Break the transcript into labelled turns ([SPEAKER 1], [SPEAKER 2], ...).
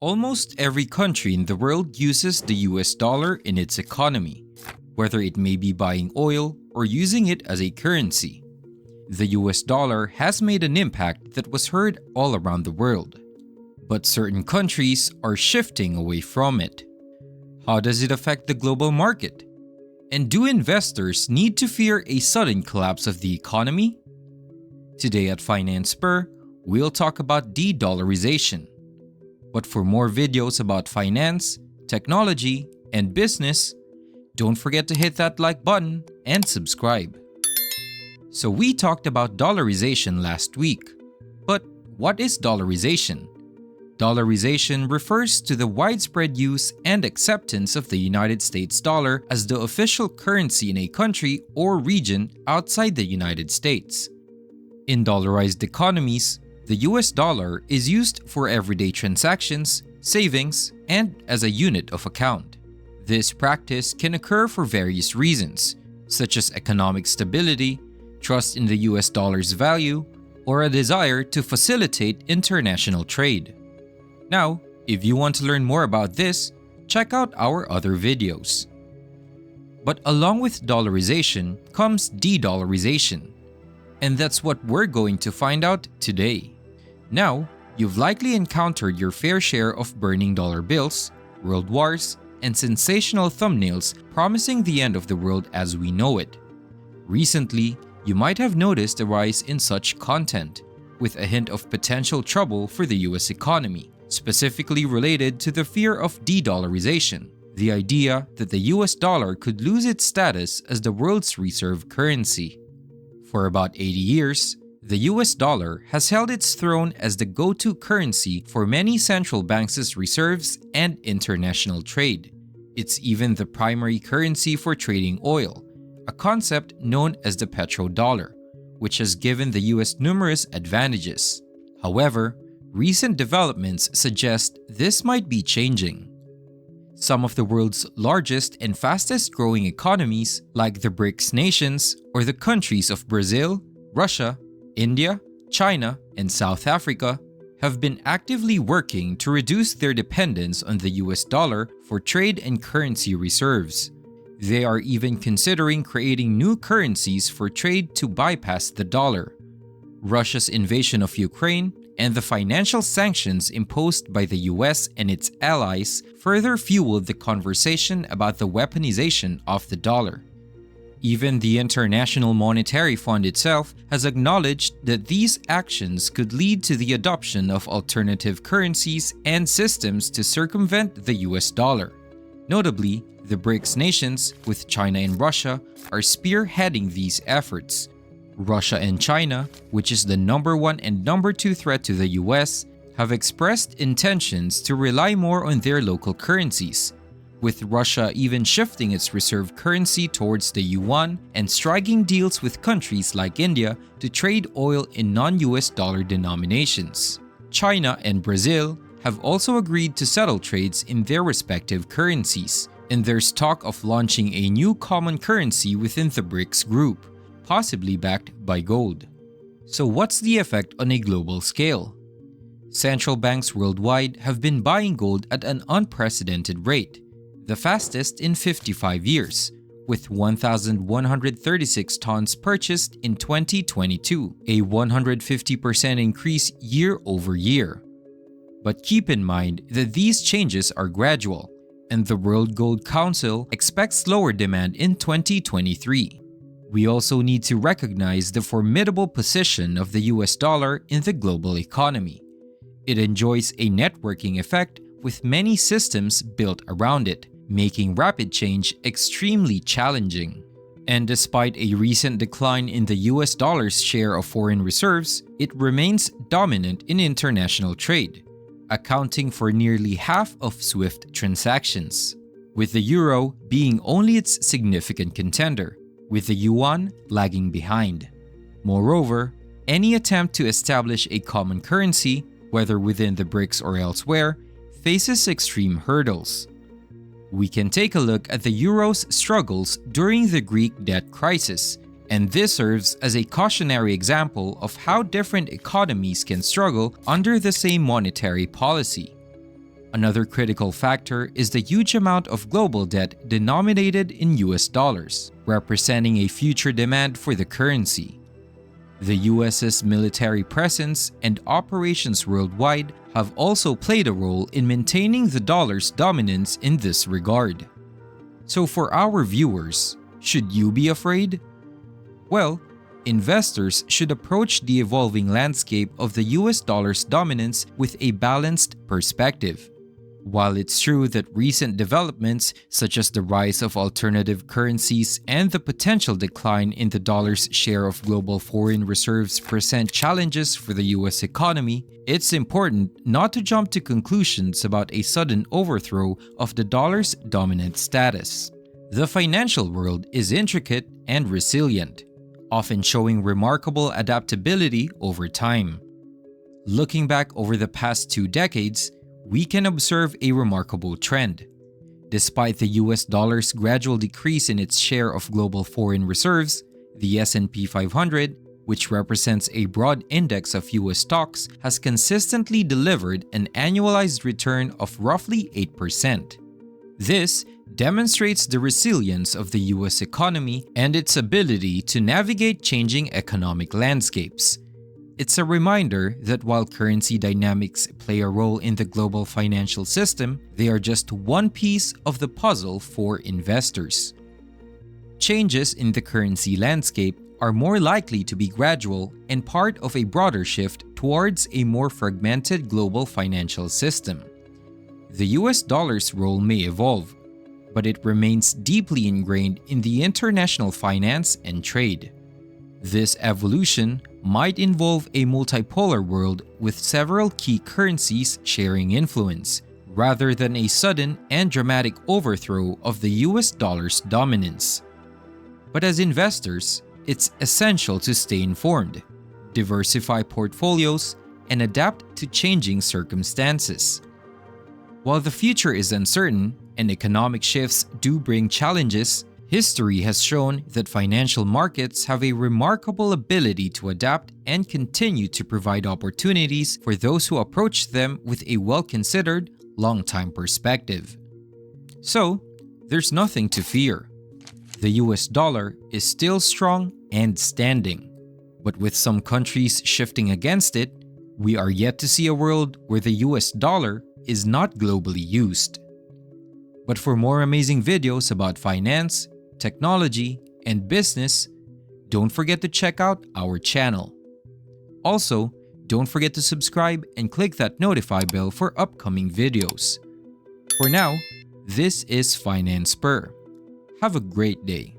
[SPEAKER 1] Almost every country in the world uses the US dollar in its economy, whether it may be buying oil or using it as a currency. The US dollar has made an impact that was heard all around the world, but certain countries are shifting away from it. How does it affect the global market? And do investors need to fear a sudden collapse of the economy? Today at Finance Spur, we'll talk about de-dollarization. But for more videos about finance, technology, and business, don't forget to hit that like button and subscribe. So we talked about dollarization last week. But what is dollarization? Dollarization refers to the widespread use and acceptance of the United States dollar as the official currency in a country or region outside the United States. In dollarized economies, the US dollar is used for everyday transactions, savings, and as a unit of account. This practice can occur for various reasons, such as economic stability, trust in the US dollar's value, or a desire to facilitate international trade. Now, if you want to learn more about this, check out our other videos. But along with dollarization comes de-dollarization, and that's what we're going to find out today. Now, you've likely encountered your fair share of burning dollar bills, world wars, and sensational thumbnails promising the end of the world as we know it. Recently, you might have noticed a rise in such content, with a hint of potential trouble for the US economy, specifically related to the fear of de-dollarization, the idea that the US dollar could lose its status as the world's reserve currency. For about 80 years, the US dollar has held its throne as the go-to currency for many central banks' reserves and international trade. It's even the primary currency for trading oil, a concept known as the petrodollar, which has given the US numerous advantages. However, recent developments suggest this might be changing. Some of the world's largest and fastest growing economies, like the BRICS nations or the countries of Brazil, Russia, India, China, and South Africa, have been actively working to reduce their dependence on the US dollar for trade and currency reserves. They are even considering creating new currencies for trade to bypass the dollar. Russia's invasion of Ukraine and the financial sanctions imposed by the US and its allies further fueled the conversation about the weaponization of the dollar. Even the International Monetary Fund itself has acknowledged that these actions could lead to the adoption of alternative currencies and systems to circumvent the US dollar. Notably, the BRICS nations, with China and Russia, are spearheading these efforts. Russia and China, which is the number one and number two threat to the US, have expressed intentions to rely more on their local currencies, with Russia even shifting its reserve currency towards the yuan and striking deals with countries like India to trade oil in non-US dollar denominations. China and Brazil have also agreed to settle trades in their respective currencies, and there's talk of launching a new common currency within the BRICS group, possibly backed by gold. So what's the effect on a global scale? Central banks worldwide have been buying gold at an unprecedented rate, the fastest in 55 years, with 1,136 tons purchased in 2022, a 150% increase year over year. But keep in mind that these changes are gradual, and the World Gold Council expects lower demand in 2023. We also need to recognize the formidable position of the US dollar in the global economy. It enjoys a networking effect with many systems built around it, making rapid change extremely challenging. And despite a recent decline in the US dollar's share of foreign reserves, it remains dominant in international trade, accounting for nearly half of SWIFT transactions, with the euro being only its significant contender, with the yuan lagging behind. Moreover, any attempt to establish a common currency, whether within the BRICS or elsewhere, faces extreme hurdles. We can take a look at the euro's struggles during the Greek debt crisis, and this serves as a cautionary example of how different economies can struggle under the same monetary policy. Another critical factor is the huge amount of global debt denominated in US dollars, representing a future demand for the currency. The US's military presence and operations worldwide have also played a role in maintaining the dollar's dominance in this regard. So for our viewers, should you be afraid? Well, investors should approach the evolving landscape of the US dollar's dominance with a balanced perspective. While it's true that recent developments, such as the rise of alternative currencies and the potential decline in the dollar's share of global foreign reserves present challenges for the US economy, it's important not to jump to conclusions about a sudden overthrow of the dollar's dominant status. The financial world is intricate and resilient, often showing remarkable adaptability over time. Looking back over the past 2 decades, we can observe a remarkable trend. Despite the US dollar's gradual decrease in its share of global foreign reserves, the S&P 500, which represents a broad index of US stocks, has consistently delivered an annualized return of roughly 8%. This demonstrates the resilience of the US economy and its ability to navigate changing economic landscapes. It's a reminder that while currency dynamics play a role in the global financial system, they are just one piece of the puzzle for investors. Changes in the currency landscape are more likely to be gradual and part of a broader shift towards a more fragmented global financial system. The US dollar's role may evolve, but it remains deeply ingrained in the international finance and trade. This evolution might involve a multipolar world with several key currencies sharing influence, rather than a sudden and dramatic overthrow of the US dollar's dominance. But as investors, it's essential to stay informed, diversify portfolios, and adapt to changing circumstances. While the future is uncertain and economic shifts do bring challenges, history has shown that financial markets have a remarkable ability to adapt and continue to provide opportunities for those who approach them with a well-considered, long-time perspective. So, there's nothing to fear. The US dollar is still strong and standing. But with some countries shifting against it, we are yet to see a world where the US dollar is not globally used. But for more amazing videos about finance, technology, and business, don't forget to check out our channel. Also, don't forget to subscribe and click that notify bell for upcoming videos. For now, this is Finance Spur. Have a great day.